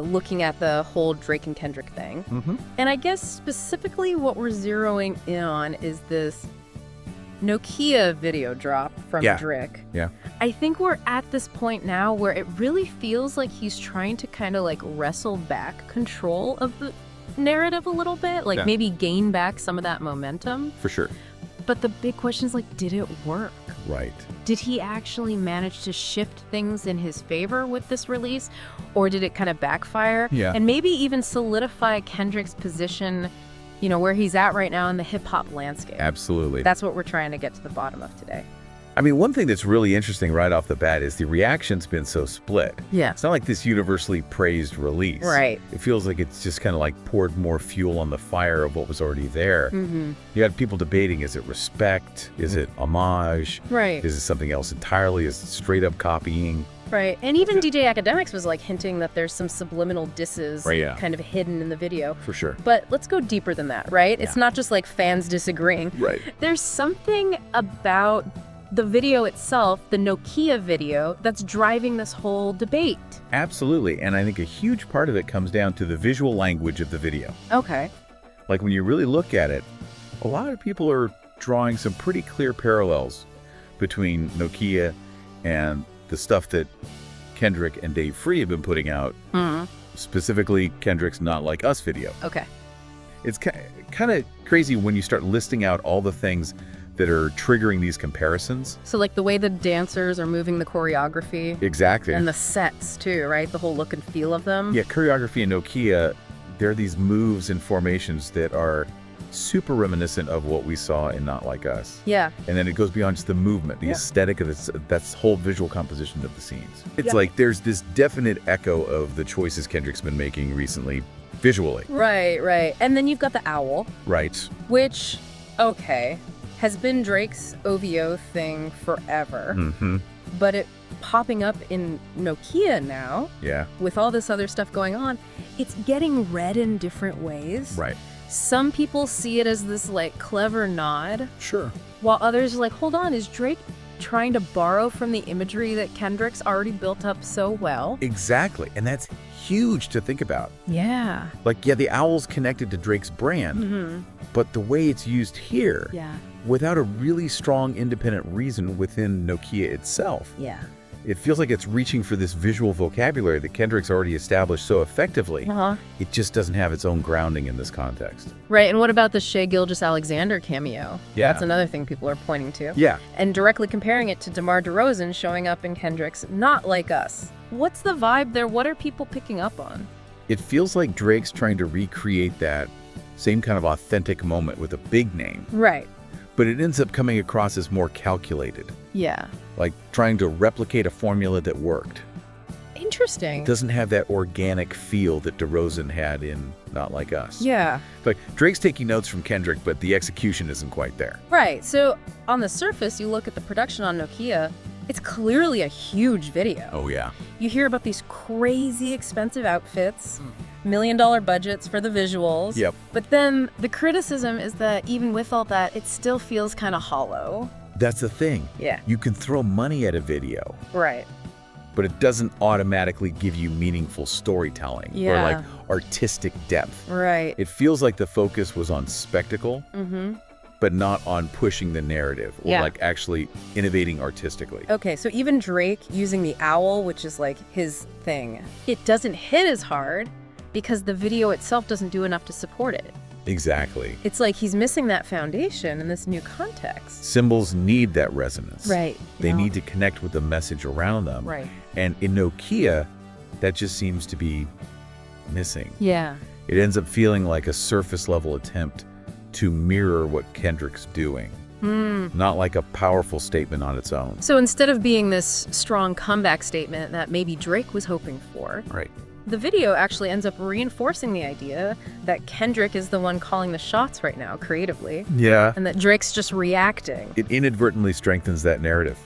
looking at the whole Drake and Kendrick thing. And I guess specifically what we're zeroing in on is this Nokia video drop from Drake. Yeah. I think we're at this point now where it really feels like he's trying to kind of like wrestle back control of the narrative a little bit, like maybe gain back some of that momentum. For sure. But the big question is, like, did it work? Right. Did he actually manage to shift things in his favor with this release? Or did it kind of backfire? Yeah. And maybe even solidify Kendrick's position, you know, where he's at right now in the hip-hop landscape. Absolutely. That's what we're trying to get to the bottom of today. I mean, one thing that's really interesting right off the bat is the reaction's been so split. Yeah. It's not like this universally praised release. Right. It feels like it's just kind of like poured more fuel on the fire of what was already there. You had people debating, is it respect? Is it homage? Right. Is it something else entirely? Is it straight up copying? Right. And even DJ Academics was like hinting that there's some subliminal disses kind of hidden in the video. For sure. But let's go deeper than that, right? It's not just like fans disagreeing. Right. There's something about the video itself, the Nokia video, that's driving this whole debate. Absolutely. And I think a huge part of it comes down to the visual language of the video. Okay. Like when you really look at it, a lot of people are drawing some pretty clear parallels between Nokia and the stuff that Kendrick and Dave Free have been putting out, specifically Kendrick's Not Like Us video. Okay. It's kind of crazy when you start listing out all the things that are triggering these comparisons. So like the way the dancers are moving the choreography. Exactly. And the sets too, right? The whole look and feel of them. Yeah, choreography and Nokia, there are these moves and formations that are super reminiscent of what we saw in Not Like Us. Yeah. And then it goes beyond just the movement, the aesthetic of this, that's whole visual composition of the scenes. It's like there's this definite echo of the choices Kendrick's been making recently, visually. Right, right. And then you've got the owl. Right. Which, okay, has been Drake's OVO thing forever. But it popping up in Nokia now, with all this other stuff going on, it's getting read in different ways. Right. Some people see it as this like clever nod. Sure. While others are like, hold on, is Drake trying to borrow from the imagery that Kendrick's already built up so well? Exactly. And that's huge to think about. Yeah. Like, yeah, the owl's connected to Drake's brand, but the way it's used here, without a really strong independent reason within Nokia itself. Yeah. It feels like it's reaching for this visual vocabulary that Kendrick's already established so effectively. It just doesn't have its own grounding in this context. Right, and what about the Shea Gilgeous-Alexander cameo? Yeah. That's another thing people are pointing to. Yeah. And directly comparing it to DeMar DeRozan showing up in Kendrick's Not Like Us. What's the vibe there? What are people picking up on? It feels like Drake's trying to recreate that same kind of authentic moment with a big name. Right. But it ends up coming across as more calculated. Yeah. Like trying to replicate a formula that worked. Interesting. It doesn't have that organic feel that DeRozan had in Not Like Us. Yeah. Like Drake's taking notes from Kendrick, but the execution isn't quite there. Right. So on the surface, you look at the production on Nokia, it's clearly a huge video. Oh, yeah. You hear about these crazy expensive outfits, $1 million budgets for the visuals. Yep. But then the criticism is that even with all that, it still feels kind of hollow. That's the thing. Yeah. You can throw money at a video, Right. but it doesn't automatically give you meaningful storytelling or like artistic depth. Right. It feels like the focus was on spectacle, but not on pushing the narrative or like actually innovating artistically. Okay, so even Drake using the owl, which is like his thing, it doesn't hit as hard because the video itself doesn't do enough to support it. Exactly. It's like he's missing that foundation in this new context. Symbols need that resonance. Right. They need to connect with the message around them. Right. And in Nokia, that just seems to be missing. Yeah. It ends up feeling like a surface level attempt to mirror what Kendrick's doing. Not like a powerful statement on its own. So instead of being this strong comeback statement that maybe Drake was hoping for, Right. the video actually ends up reinforcing the idea that Kendrick is the one calling the shots right now creatively. Yeah. And that Drake's just reacting. It inadvertently strengthens that narrative.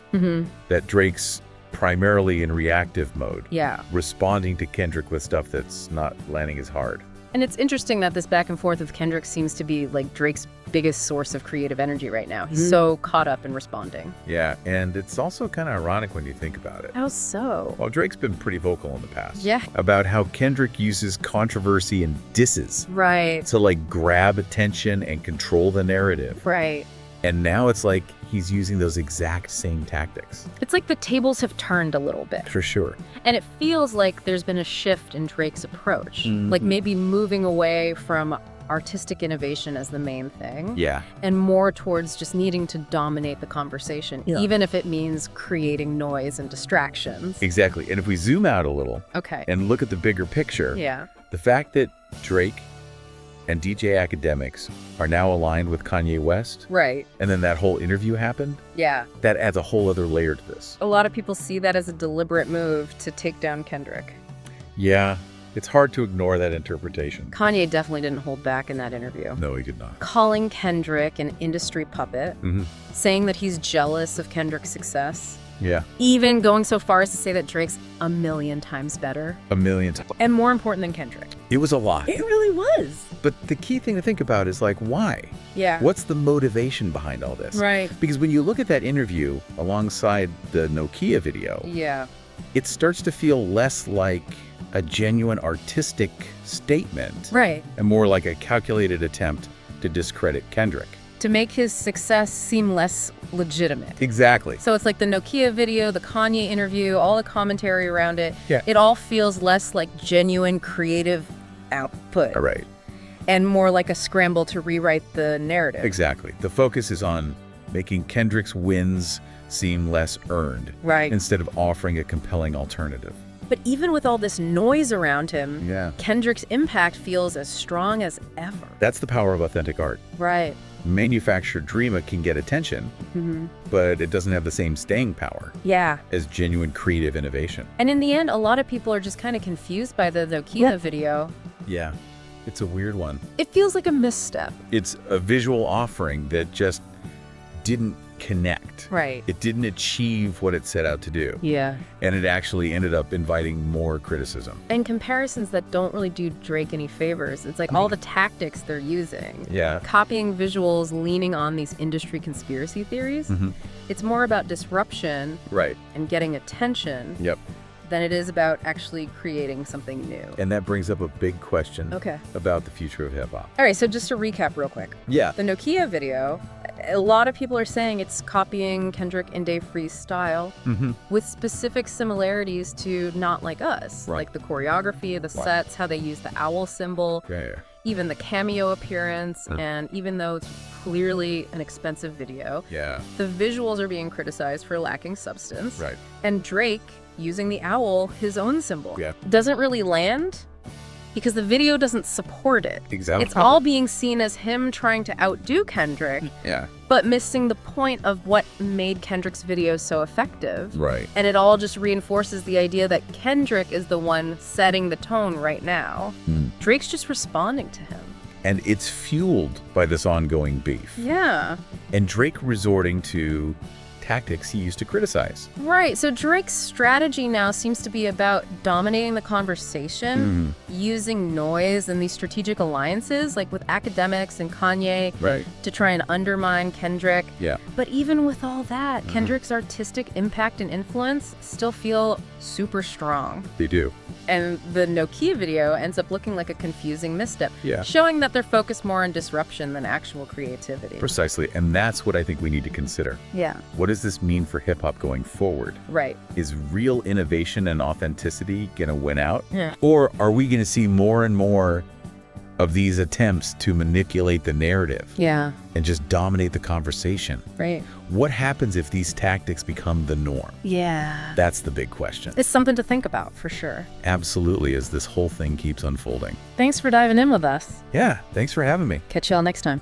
That Drake's primarily in reactive mode. Yeah. Responding to Kendrick with stuff that's not landing as hard. And it's interesting that this back and forth with Kendrick seems to be like Drake's biggest source of creative energy right now. He's so caught up in responding. Yeah, and it's also kind of ironic when you think about it. How so? Well, Drake's been pretty vocal in the past. Yeah. About how Kendrick uses controversy and disses. Right. To, like, grab attention and control the narrative. Right. And now it's like he's using those exact same tactics. It's like the tables have turned a little bit. For sure. And it feels like there's been a shift in Drake's approach. Like maybe moving away from artistic innovation as the main thing. Yeah. And more towards just needing to dominate the conversation, even if it means creating noise and distractions. Exactly. And if we zoom out a little and look at the bigger picture, the fact that Drake and DJ Academics are now aligned with Kanye West. Right. And then that whole interview happened. Yeah. That adds a whole other layer to this. A lot of people see that as a deliberate move to take down Kendrick. Yeah. It's hard to ignore that interpretation. Kanye definitely didn't hold back in that interview. No, he did not. Calling Kendrick an industry puppet, saying that he's jealous of Kendrick's success. Yeah. Even going so far as to say that Drake's 1,000,000 times better. 1,000,000 times. And more important than Kendrick. It was a lot. It really was. But the key thing to think about is, like, why? Yeah. What's the motivation behind all this? Right. Because when you look at that interview alongside the Nokia video, it starts to feel less like a genuine artistic statement. Right. And more like a calculated attempt to discredit Kendrick. To make his success seem less legitimate. Exactly. So it's like the Nokia video, the Kanye interview, all the commentary around it. Yeah. It all feels less like genuine creative output. All right. And more like a scramble to rewrite the narrative. Exactly. The focus is on making Kendrick's wins seem less earned. Right. Instead of offering a compelling alternative. But even with all this noise around him, Kendrick's impact feels as strong as ever. That's the power of authentic art. Right. Manufactured dream can get attention, but it doesn't have the same staying power as genuine creative innovation. And in the end, a lot of people are just kind of confused by the Nokia video. Yeah, it's a weird one. It feels like a misstep. It's a visual offering that just didn't connect. Right. It didn't achieve what it set out to do. Yeah. And it actually ended up inviting more criticism. And comparisons that don't really do Drake any favors. It's like all the tactics they're using. Yeah. Copying visuals, leaning on these industry conspiracy theories. It's more about disruption and getting attention than it is about actually creating something new. And that brings up a big question about the future of hip-hop. All right, so just to recap real quick. Yeah. The Nokia video, a lot of people are saying it's copying Kendrick and Dave Free's style with specific similarities to Not Like Us. Like the choreography, the sets, how they use the owl symbol, even the cameo appearance, and even though it's clearly an expensive video, the visuals are being criticized for lacking substance. Right. And Drake, using the owl, his own symbol, doesn't really land because the video doesn't support it. Exactly. It's all being seen as him trying to outdo Kendrick, but missing the point of what made Kendrick's video so effective. Right. And it all just reinforces the idea that Kendrick is the one setting the tone right now. Drake's just responding to him. And it's fueled by this ongoing beef. Yeah. And Drake resorting to tactics he used to criticize. Right. So Drake's strategy now seems to be about dominating the conversation, using noise and these strategic alliances, like with Academics and Kanye, to try and undermine Kendrick. Yeah. But even with all that, Kendrick's artistic impact and influence still feel super strong. They do. And the Nokia video ends up looking like a confusing misstep, Yeah. showing that they're focused more on disruption than actual creativity. Precisely. And that's what I think we need to consider. Yeah. What does this mean for hip-hop going forward? Right. Is real innovation and authenticity going to win out? Yeah. Or are we going to see more and more of these attempts to manipulate the narrative Yeah. and just dominate the conversation? Right. What happens if these tactics become the norm? Yeah. That's the big question. It's something to think about, for sure. Absolutely, as this whole thing keeps unfolding. Thanks for diving in with us. Yeah, thanks for having me. Catch y'all next time.